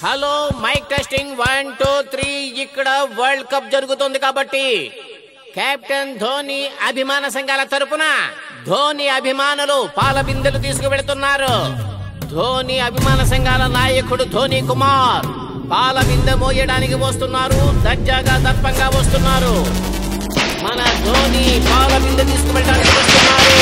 Hello mic testing 1 2 3 ఇక్కడ world cup జరుగుతుంది కాబట్టి కెప్టెన్ ధోని అభిమాన సంఘాల తరపున ధోని అభిమానులు పాల బిందెలు తీసుకువెళ్తున్నారు. ధోని అభిమాన సంఘాల నాయకుడు ధోని కుమార్ పాల బిందె మోయడానికి వస్తున్నారు. దర్జాగా దర్పంగా వస్తున్నారు. మన ధోని పాల బిందె తీసుకువెళ్ళడానికి వస్తున్నారు.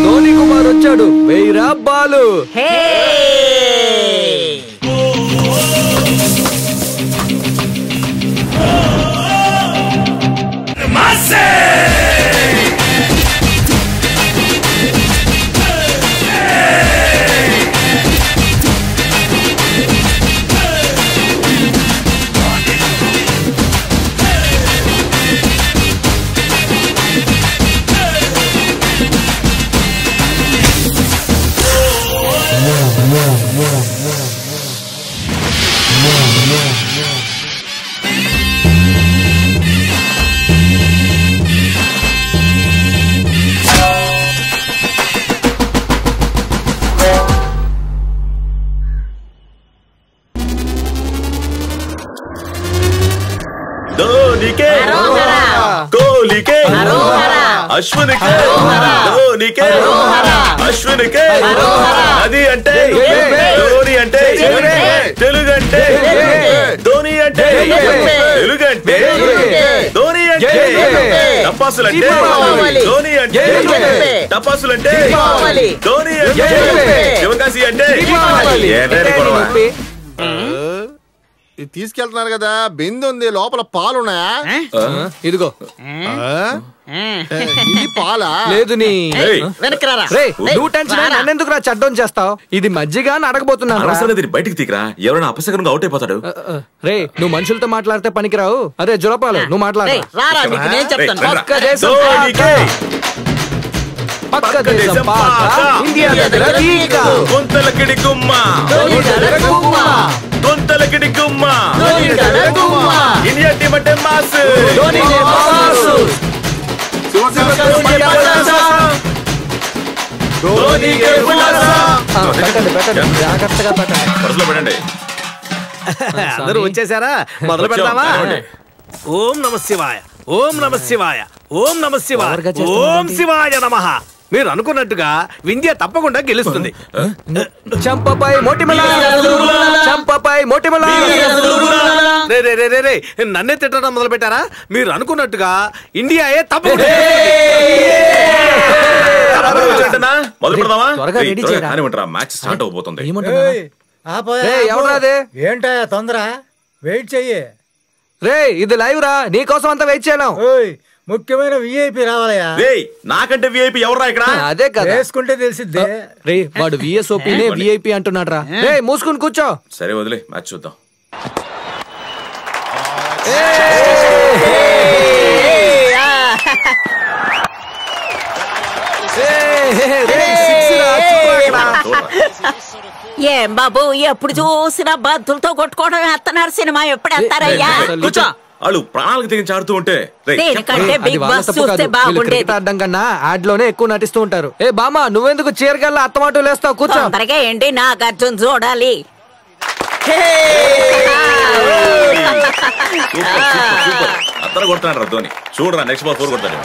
ధోని కుమార్ వచ్చాడు. వెయ్యిరా బాలు. అశ్వినికే ధోనికే అశ్వినికే అది అంటే ధోని అంటే తెలుగు అంటే ధోని అంటే తెలుగు అంటే ధోని అంటే టపాసులంటే ధోని అంటే టపాసులంటే ధోని అంటే శివకాశి అంటే ఇది తీసుకెళ్తున్నారు కదా, బిందె ఉంది, లోపల పాలున్నాయా? ఇదిగో ఇది పాలా? లేదు నీ నన్నెందుకు రా చడ్డం చేస్తావు? ఇది మజ్జిగ అడగబోతున్నాను. బయటికి తీకరా, ఎవరైనా అపశకరంగా అవుట్ అయిపోతాడు. రే నువ్వు మనుషులతో మాట్లాడితే పనికిరావు. అరే జురపాలు నువ్వు మాట్లాడు. పక్క దేశం పాక ఇండియా దగ్గర ఈక కొంతలకిడి గుమ్మ కొంతలకిడి గుమ్మ ఇండియా టీమ్ అంటే మాస్ జాగ్రత్తగా పెట్టండి. అందరూ వచ్చేసారా? మొదలు పెడతామా? ఓం నమ శివాయ, ఓం నమ శివాయ, ఓం నమ శివాయ, ఓం శివాయ నమః. మీరు అనుకున్నట్టుగా వింధ్య తప్పకుండా గెలుస్తుంది. చంపపై మొటిమల చంపపై మొటిమల. రే నన్నే తిట్టడం మొదలు పెట్టారా? మీరు అనుకున్నట్టుగా ఇండియాయే తప్పకుండా. మొదలు పెడదామా? త్వరగా రెడీ చేయరా. మ్యాచ్ స్టార్ట్ అవబోతుంది. ఏంటా తొందర? వెయిట్ చెయ్యి. రే ఇది లైవ్ రా, నీకోసం అంతా వెయిట్ చేయలేం. ముఖ్యమైన విఐపి రావాలయా? నాకంటే విఐపి ఎవరా ఇక్కడ? అదే కదా, వేసుకుంటే తెలిసిద్దే. రే వాడు విఎస్ఓపీనే విఐపి అంటున్నాడు రా. రే మూసుకుని కూర్చో. సరే వదిలే, మ్యాచ్ చూద్దాం. ఏం బాబు, ఎప్పుడు చూసినా బంతులతో కొట్టుకోవడం వేస్తున్నారు. సినిమా ఎప్పుడు వేస్తారయ్యా? కూర్చో. వాళ్ళు ప్రాణాలకు తెగించి ఆడుతూ ఉంటే అడ్డం కన్నా యాడ్ లోనే ఎక్కువ నటిస్తూ ఉంటారు. ఏ బామ్మ నువ్వెందుకు చీరగల్లా అత్తమాటలు లేస్తావు? కూర్చో. త్వరగా ఏంటి, నాకు అర్జున్ చూడాలి. అత్తర కొడుతున్నాడు ధోని. చూడరా నెక్స్ట్ బాల్ 4 కొడతాడు.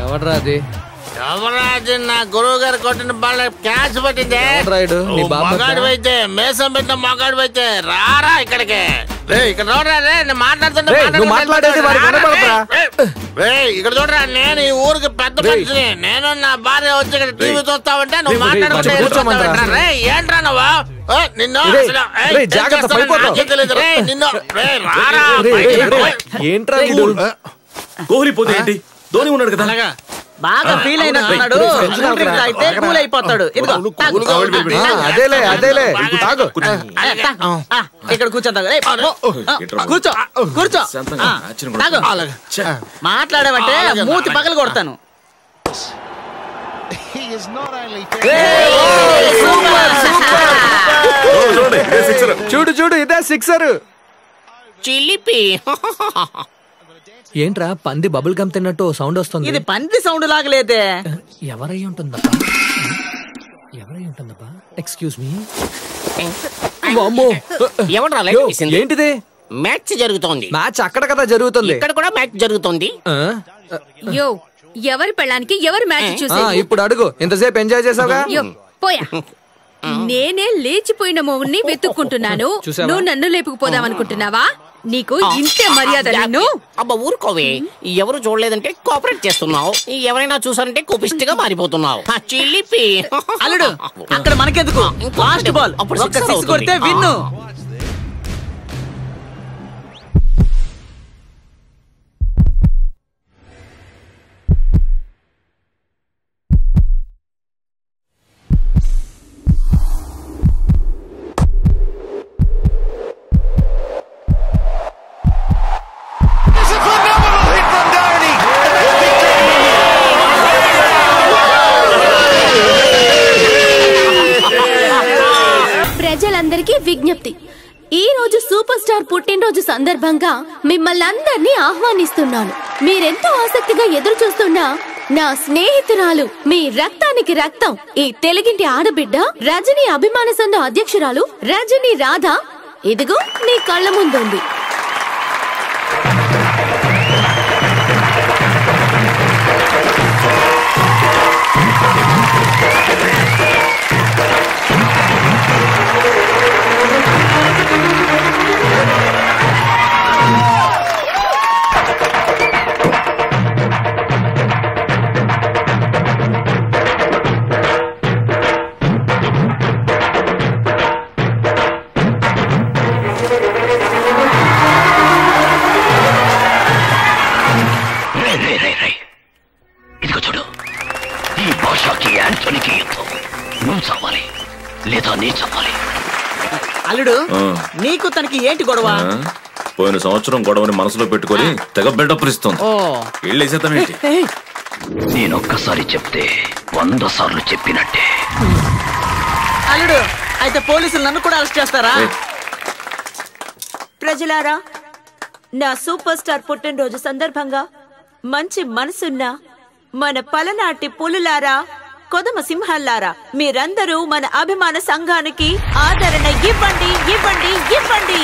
ఎవడ్రా అది? ఎవరాజు నా గురువు గారు కొట్టిన బాల్ క్యాచ్ పట్టిందే. మగాడు అయితే మేసం పెట్టిన మగాడు అయితే రారా ఇక్కడికి. ఇక్కడ చూడరా, నేను మాట్లాడుతుంటే ఇక్కడ చూడరా, నేను ఈ ఊరికి పెద్ద మనిషిని. నేను నా భార్య వచ్చి ఇక్కడ టీవీ చూస్తావంటే నువ్వు మాట్లాడుకుంటే ఏంట్రా నువ్వు? నిన్ను ఏంట్రా కోహ్లీ పోతే ఏంటి, ధోని ఉన్నాడు కదా. బాగా ఫీల్ అయినట్టున్నాడు. అయితే కూల్ అయిపోతాడు. అదేలే అదేలే ఇక్కడ కూర్చోండి. కూర్చో కూర్చో. మాట్లాడావంటే మూతి పగలు కొడతాను. చూడండి ఇదే సిక్సర్. చూడు చూడు ఇదే సిక్సర్. చిలిపి. ఏంట్రా పంది బబుల్ గమ్ తిన్నట్టు సౌండ్ వస్తుంది. ఇది పంది సౌండ్ లాగలేదే. ఎవరై ఉంటుందబ్బా? Excuse me. ఎవడ్రా లైట్ వేసింది? ఏంటిది? మ్యాచ్ జరుగుతోంది. మ్యాచ్ అక్కడ కదా జరుగుతుంది. ఇక్కడ కూడా మ్యాచ్ జరుగుతోంది. యో ఎవరి పెళ్ళానికి ఎవరు మ్యాచ్ చూసే? ఇప్పుడు అడుగు. ఇంతసేపు ఎంజాయ్ చేసావుగా. యో పోయా. నేనే లేచిపోయిన మొగుణ్ణి వెతుక్కుంటున్నాను. నువ్వు నన్ను లేపుకుపోదామనుకుంటున్నావా? నీకు ఇంతే మర్యాద. నిన్ను అబ్బా ఊరుకోవే. ఎవరు చూడలేదంటే కోఆపరేట్ చేస్తున్నావు, ఎవరైనా చూసారంటే కోపిష్టిగా మారిపోతున్నావు. చిలిపి. అల్లుడు అక్కడ మనకెందుకు? లాస్ట్ బాల్ ఒక్క సిక్స్ కొడితే విన్ను. ప్రజలందరికీ విజ్ఞప్తి, ఈ రోజు సూపర్ స్టార్ పుట్టినరోజు సందర్భంగా మిమ్మల్ని అందరినీ ఆహ్వానిస్తున్నాను. మీరెంతో ఆసక్తిగా ఎదురు చూస్తున్న నా స్నేహితురాలు, మీ రక్తానికి రక్తం, ఈ తెలుగింటి ఆడబిడ్డ రజనీ అభిమాన సంఘ అధ్యక్షురాలు రజనీ రాధ ఇదిగో మీ కళ్ళ ముందుంది. ఇదిగో చూడు, ఈ భాషకి యాంటోనీకి యుద్ధం. నువ్వు చావాలి లేదా నీ చావాలి. అల్లుడు నీకు తనకి ఏంటి గొడవ? పోయిన సంవత్సరం గొడవని మనసులో పెట్టుకొని తెగ బిల్డప్ ఇస్తుంది. వెళ్ళేసేద్దామేంటి? నేనొక్కసారి చెప్తే 100 సార్లు చెప్పినట్టే. అల్లుడు అయితే పోలీసులు నన్ను కూడా అరెస్ట్ చేస్తారా? ప్రజలారా, నా సూపర్ స్టార్ పుట్టినరోజు సందర్భంగా మంచి మనసున్న మన పలనాటి పులులారా, కొదమ సింహాల్లారా, మీరందరూ మన అభిమాన సంఘానికి ఆదరణ ఇవ్వండి.